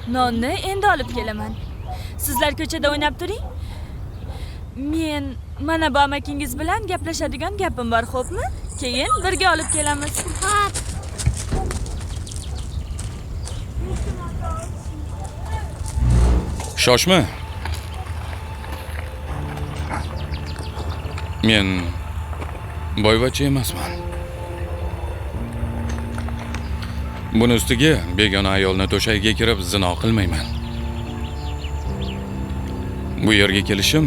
Nonni endi olib kelaman. Sizlar ko'chada o'ynab turing. Men mana bu amakingiz bilan gaplashadigan gapim bor, xo'pmi? Keyin birga olib kelamiz. Shoshma. Men boyvachcha emasman. Buni ustiga begona ayolni to'shagiga kirib zino qilmayman. Bu yerga kelishim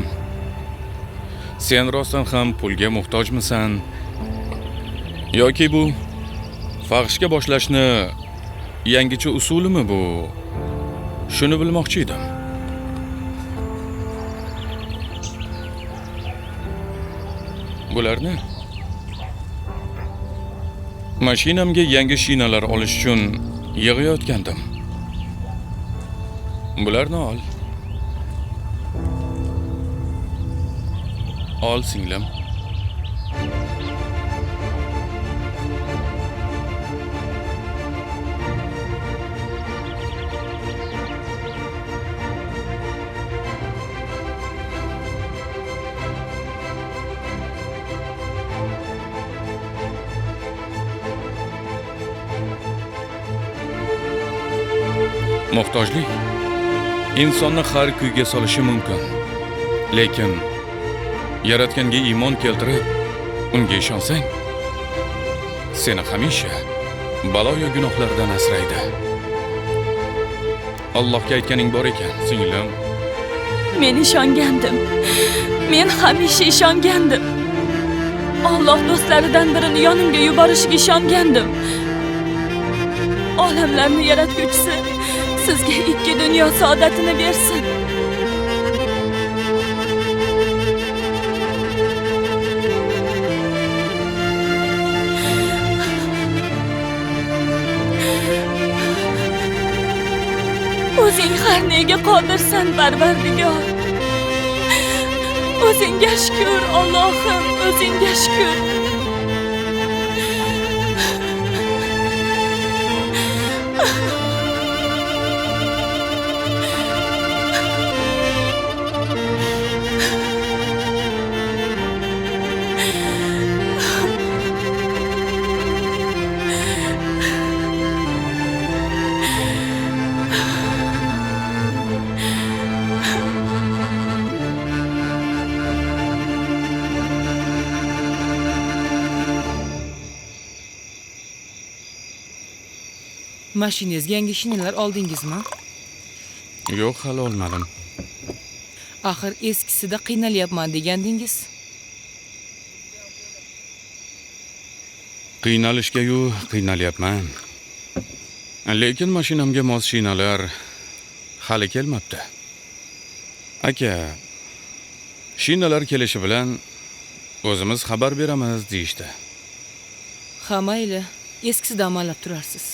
sen rostdan ham pulga muhtojmisan yoki bu fahshga boshlashni yangicha usulimi bu? Shuni bilmoqchi edim. Bularni mashinamga yangi shinalar olish uchun yig'ayotgandim. Bularni ol. Ol singlim. Muhtojlik insonni har kuyga solishi mumkin. Lekin Yaratganga iymon keltirib, unga ishonsang, seni hamisha balo va gunohlardan asraydi. Allohga aytganing bor ekan, singlim. Men ishongandim. Men hamisha ishongandim. Alloh do'stlaridan birini yonimga yuborishiga ishongandim. Olamlarni yaratguvchisi sizga ikki dunyo saodatini bersin. O'zing har nega qodirsan, Parvardigor. O'zingga shukr, Allohim, o'zingga shukr. Mashinangizga yangi shinalar oldingizmi? Yo'q, hali olmadim. Axir eskisida qiynalyapman degandingiz. Qiynalishga-yu qiynalyapman. Lekin mashinamga mos shinalar hali kelmabdi. Aka, shinalar kelishi bilan o'zimiz xabar beramiz deyishdi. Ha, mayli, eskisida amallab turarsiz.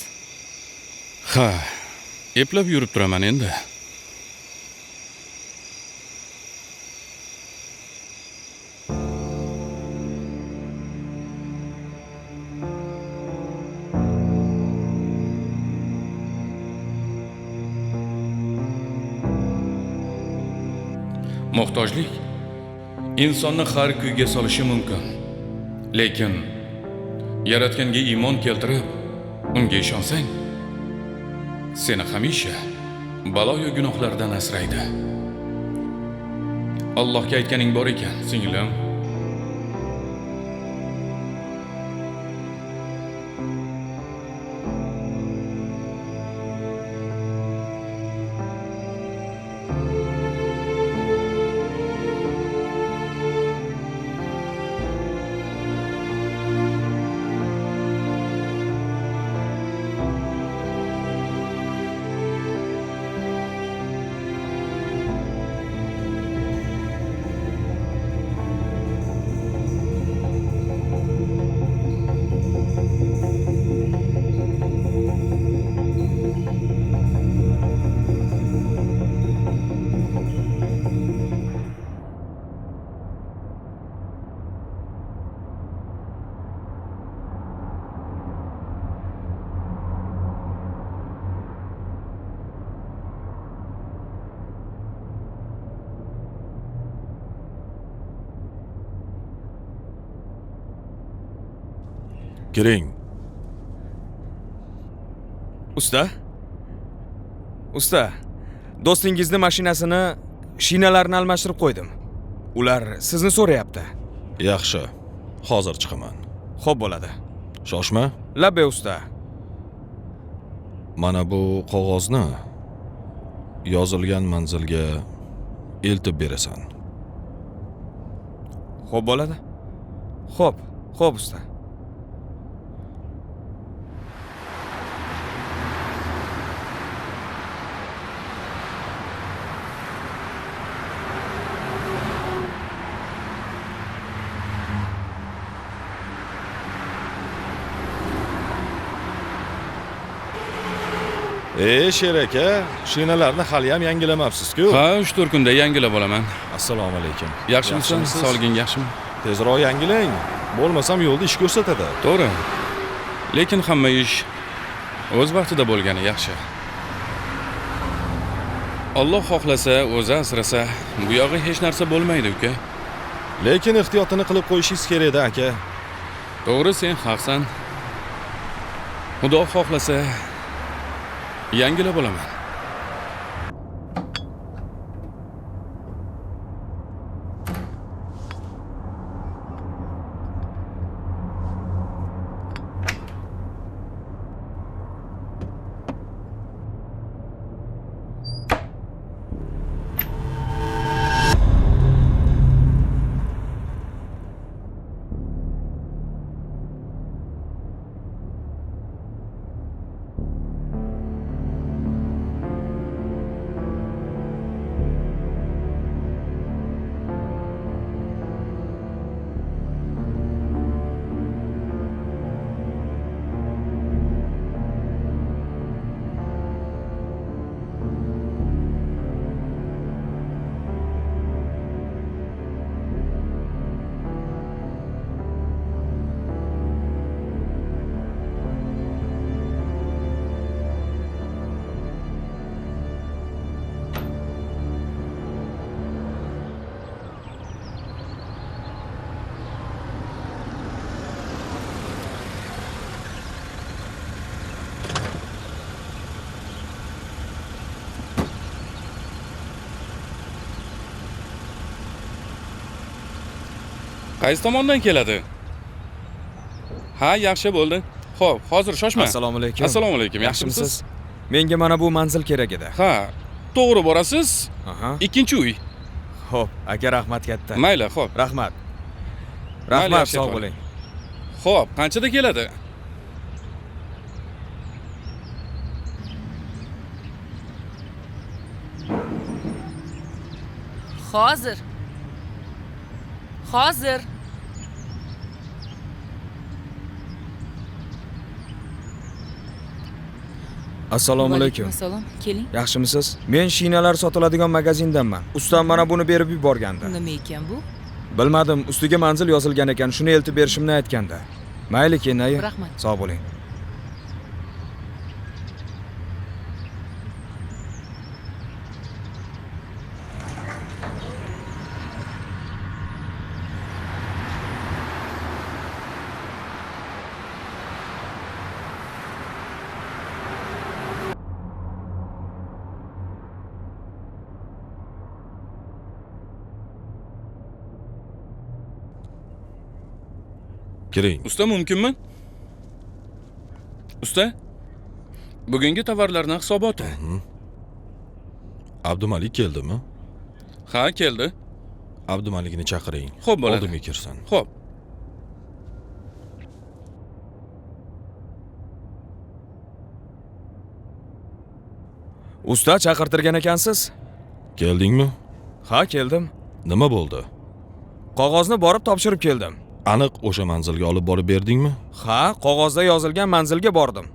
Ha, eplab yurib turaman endi. Muhtojlik insonni har kuyga solishi mumkin. Lekin Yaratganga iymon keltirib, unga ishonsang, seni hamisha balo va gunohlardan asraydi. Allohga aytganing bor ekan, singlim. Kiring. Usta? Usta, do'stingizni mashinasini shinalarini almashtirib qo'ydim. Ular sizni so'rayapti. Yaxshi. Hozir chiqaman. Xo'p bo'ladi. Shoshma. Labbe usta. Mana bu qog'ozni yozilgan manzilga eltib berasan. Xo'p bo'ladi. Xo'p usta. Sher aka, shinalarni hali ham yangilamabsiz-ku. Ha, 3-4 kunda yangilab olaman. Assalomu alaykum. Yaxshimisan? Sog'liging yaxshimi? Tezroq yangilang. Bo'lmasam yo'lda ish ko'rsatadi. To'g'ri. Lekin hamma ish o'z vaqtida bo'lgani yaxshi. Alloh xohlasa, o'zi asrasa, bu yog'i hech narsa bo'lmaydi, uka. Lekin ehtiyotini qilib qo'yishingiz kerak-da, aka. To'g'ri, sen haqsan. Xudo xohlasa, yangilab olaman. Qaysi tomondan keladi? Ha, yaxshi bo'ldi. Xo'p, hozir shoshma. Assalomu alaykum. Assalomu alaykum. Yaxshimisiz? Menga mana bu manzil kerak edi. Ha, to'g'ri borasiz. Aha. Ikkinchi uy. Xo'p, aka rahmat katta. Mayli, xo'p. Rahmat. Mayli, Rahmat, yaxshi sog' qoling. bo'ling. Xo'p, qanchada keladi? Hozir. Assalomu alaykum. Assalom. Keling. Yaxshimisiz? Men shinalar sotiladigan magazindanman. Ustam mana buni berib yuborgandi. Nima ekan bu? Bilmadim, ustiga manzil yozilgan ekan, shuni eltib berishimni aytganda. Mayli, keyin. Rahmat. Sog' bo'ling. Kiring. Usta, mumkinmi? Usta? Bugungi tovarlarning hisoboti. Abdumalik keldimi? Ha, keldi. Abdumalikni chaqiring. Xo'p, bo'ladi. Oldimga kirsin. Xo'p. Usta chaqirtirgan ekansiz? Keldingmi? Ha, keldim. Nima bo'ldi? Qog'ozni borib topshirib keldim. Aniq o'sha manzilga olib borib berdingmi? Ha, qog'ozda yozilgan manzilga bordim.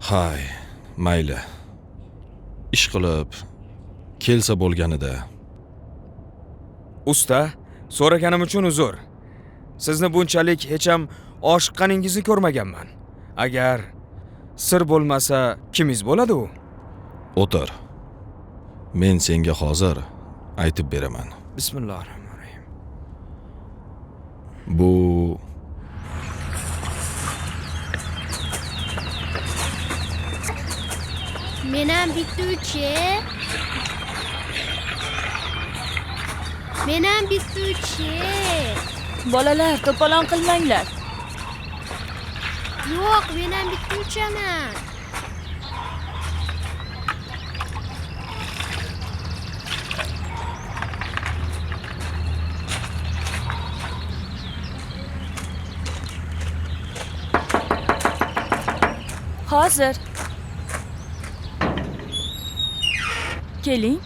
Hay, mayli. Ish qilib kelsa bo'lganida. Usta, so'raganim uchun uzr. Sizni bunchalik hech ham oshiqqaningizni ko'rmaganman. Agar sir bo'lmasa, kimingiz bo'ladi u? O'tir. Men senga hozir aytib beraman. Bismillahirrohmanirrohim. Bu Men ham bituvchi. Men ham bituvchi. Bolalar, to'polon qilmanglar. Yo'q, men ham bituvchiman. Hozir. Keling.